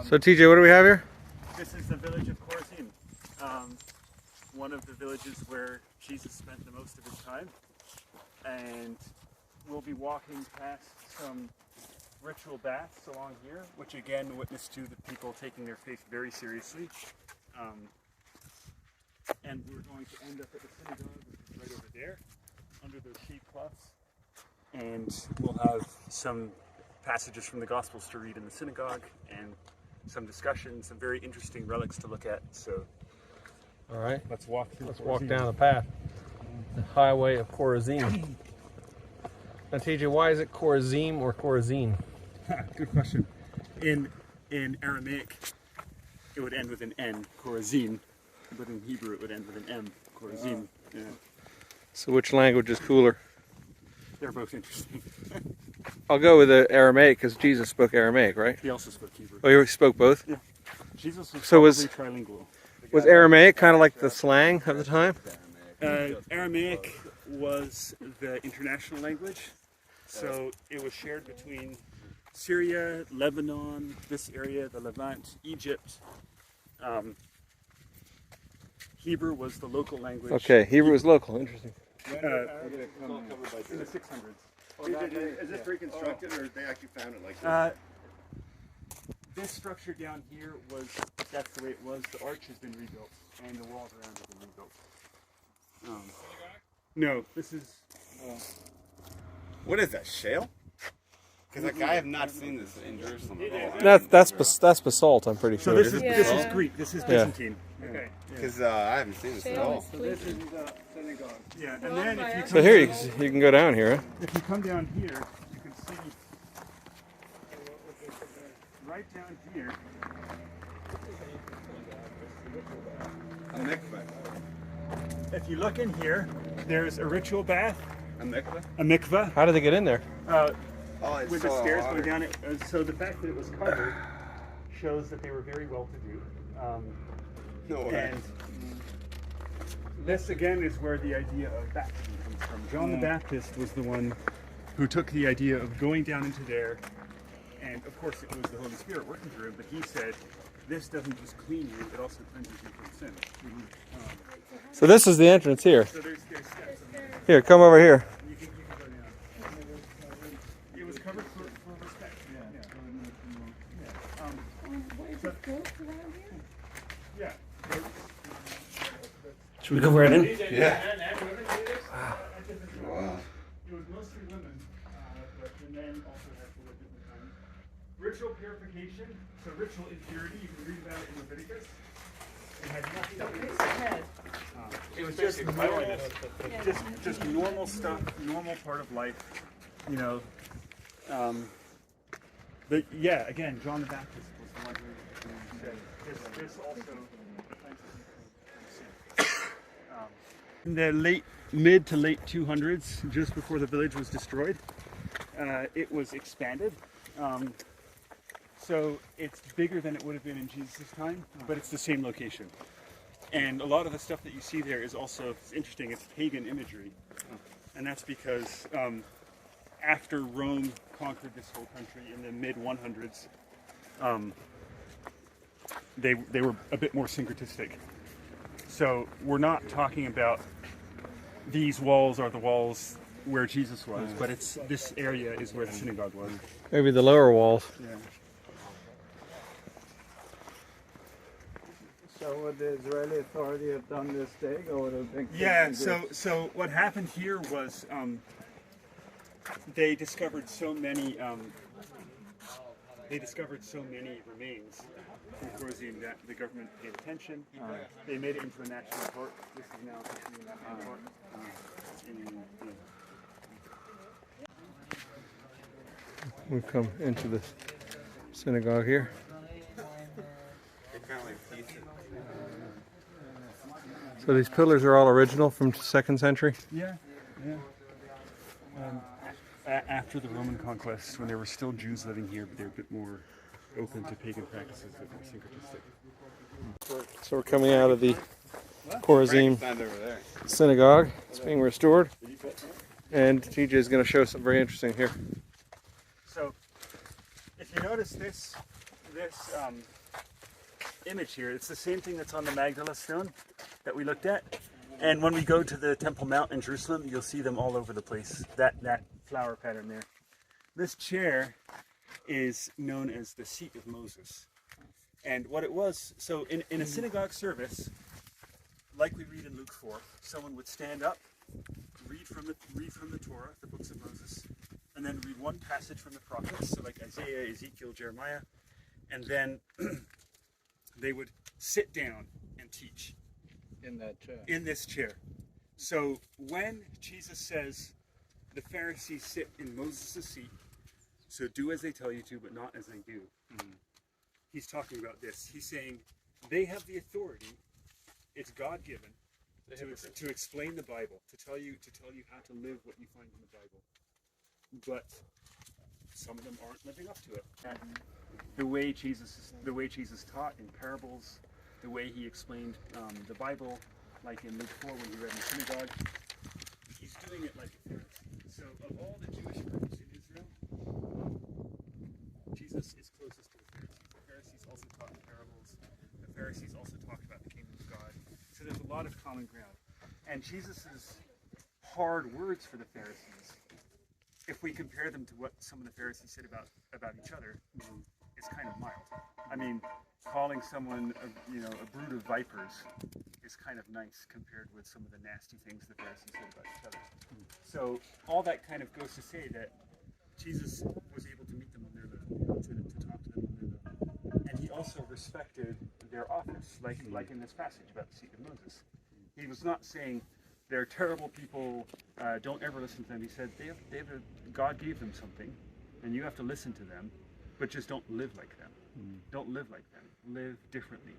So TJ, what do we have here? This is the village of Chorazin, one of the villages where Jesus spent the most of his time. And we'll be walking past some ritual baths along here, which again witness to the people taking their faith very seriously. And we're going to end up at the synagogue, which is right over there, under those shade cloths. And we'll have some passages from the Gospels to read in the synagogue, and some discussion, some very interesting relics to look at. So, all right, let's walk through. Let's walk down the path, the highway of Chorazin. Now, TJ, why is it Chorazim or Chorazin? Good question. In Aramaic, it would end with an N, Chorazin, but in Hebrew it would end with an M, Chorazin. Yeah. So, which language is cooler? They're both interesting. I'll go with the Aramaic because Jesus spoke Aramaic, right? He also spoke Hebrew. Oh, he spoke both? Yeah. Jesus was so trilingual. Was Aramaic kind of like the slang of the time? Aramaic was the international language, so it was shared between Syria, Lebanon, this area, the Levant, Egypt. Hebrew was the local language. Okay, Hebrew was local. Interesting. In the 600s. Is this reconstructed, or they actually found it like this? This structure down here was, that's the way it was. The arch has been rebuilt, and the walls around it have been rebuilt. No, this is... What is that, shale? Because like, I have not seen this in Jerusalem at all. That's basalt, I'm pretty sure. So this is Greek, this is Byzantine. Okay. Because I haven't seen this at all. So this is the synagogue. Yeah, and then if you come So here you can go down here, huh? If you come down here, you can see right down here. A mikveh. If you look in here, there's a ritual bath, A mikveh? a mikveh, How did they get in there? It's with the stairs going down it. So the fact that it was covered shows that they were very well to do. No way. And this again is where the idea of baptism comes from. John the Baptist was the one who took the idea of going down into there, and of course it was the Holy Spirit working through him, but he said, this doesn't just clean you, it also cleanses you from sin. So this is the entrance here. So there's steps in there. Here, come over here. You can go down. It was covered for respect. Yeah. Should we go right in? Yeah. Wow. It was mostly women, but the men also had to live different times. Ritual purification, so ritual impurity, you can read about it in Leviticus. It had nothing to do with sin. It was just normal, just normal stuff, normal part of life, you know. But yeah, again, John the Baptist was the one who said this also cleanses you. In the mid to late 200s, just before the village was destroyed, it was expanded. So it's bigger than it would have been in Jesus' time, but it's the same location. And a lot of the stuff that you see there is also, it's interesting, it's pagan imagery. And that's because after Rome conquered this whole country in the mid 100s, they were a bit more syncretistic. So we're not talking about these walls are the walls where Jesus was, but it's this area is where the synagogue was. Maybe the lower walls. Yeah. So would the Israeli authority have done this dig, or would it have been? Yeah. So what happened here was they discovered so many remains from Chorazin that the government paid attention. They made it into a national park. This is now officially a national park. We've come into the synagogue here. So these pillars are all original from 2nd century? Yeah. After the Roman conquest, when there were still Jews living here, but they were a bit more open to pagan practices, a bit more syncretistic. So we're coming out of the Chorazin synagogue. It's being restored. And TJ is going to show something very interesting here. So, if you notice this this image here, it's the same thing that's on the Magdala stone that we looked at. And when we go to the Temple Mount in Jerusalem, you'll see them all over the place, that flower pattern there. This chair is known as the seat of Moses. And what it was, so in a synagogue service, like we read in Luke 4, someone would stand up, read from the Torah, the books of Moses, and then read one passage from the prophets, so like Isaiah, Ezekiel, Jeremiah, and then they would sit down and teach. In that chair. In this chair. So when Jesus says the Pharisees sit in Moses' seat, so do as they tell you to, but not as they do, he's talking about this. He's saying they have the authority, it's God-given, to explain the Bible, to tell you how to live what you find in the Bible. But some of them aren't living up to it. And the way Jesus taught in parables, the way he explained the Bible, like in Luke 4 when he read in the synagogue, he's doing it like a Pharisee. So of all the Jewish groups in Israel, Jesus is closest to the Pharisees. The Pharisees also taught in parables. The Pharisees also talked about the kingdom of God. So there's a lot of common ground. And Jesus' hard words for the Pharisees, if we compare them to what some of the Pharisees said about each other, it's kind of mild. I mean, calling someone a brood of vipers is kind of nice compared with some of the nasty things the Pharisees said about each other. So all that kind of goes to say that Jesus was able to meet them on their level, to talk to them on their level. And he also respected their office, like in this passage about the seat of Moses. He was not saying they're terrible people, don't ever listen to them. He said God gave them something, and you have to listen to them, but just don't live like them. Don't live like them. Live differently.